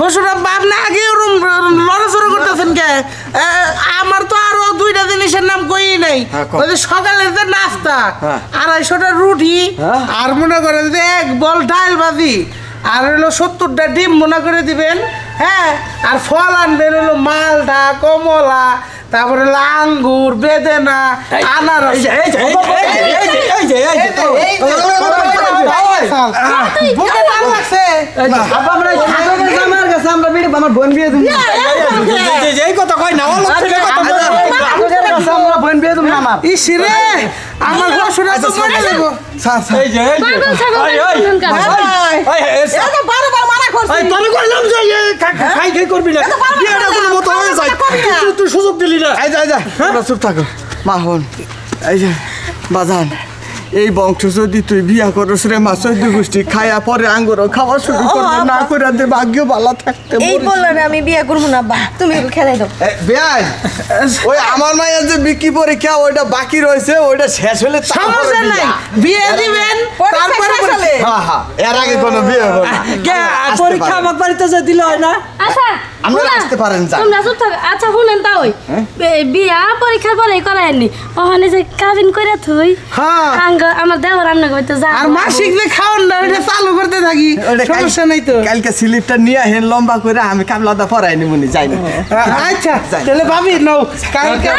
শ্বশুরা বাপ না আগে লড়াচড়া করতেছেন কে? আমার তো আরো দুইটা জিনিসের নাম কই নাই। ওই যে সকালের যে নাস্তা 250টা রুটি আর মনে করেন যে 1 বল ডাল ভাজি আর হলো 70টা ডিম মনে করে দিবেন। হ্যাঁ, আর ফল আনবেন হলো মালটা, কমলা, তারপরে আঙ্গুর, বেদেনা, আনারস। আমার বোন বিয়ে তুমি কথা কয় না বোন বিয়ে তুমি আমার ইসরে আমার শ্বশুরা তো মরে যাবো। সুযোগ দিলি না। চুপ থাকো মা হন। এই যে বাজান, এই বংশ যদি তুই বিয়া করস রে মা, 14 গোষ্ঠী খায়া পরে আঙ্গুরও খাওয়া শুরু করবে না করে দে, ভাগ্য ভালো থাকতে। এই বললো না আমি বিয়ে করবো না, বা তুমি খেলাই দাও। বেয়াই ওই আমার মায়ের যে বিকি পরীক্ষা ওইটা বাকি রয়েছে, ওইটা শেষ হলে সমস্যা নাই, বিয়ে দিবেন তারপরে। হ্যাঁ হ্যাঁ, এর আগে কোনো বিয়ে হবে না। পরীক্ষা আমার বাড়িতে যে দিলে হয় না। আচ্ছা আমরা আসতে পারেন যা। তোমরা চুপ থাকো। আচ্ছা শুনেন তা ওই বিয়া পরীক্ষার পরে করায়নি, ওখানে যে কাবিন করে থই। হ্যাঁ, আমার দেওয়ার রান্না করতে যা। আর মাসিক যে খাওয়ান না ওটা চালু করতে থাকি, সমস্যা নাই তো। কালকে স্লিপটা নিয়ে হেন লম্বা করে আমি কামলাদা পরাই নিমুনি যাই না। আচ্ছা তাহলে ভাবি নাও কালকে।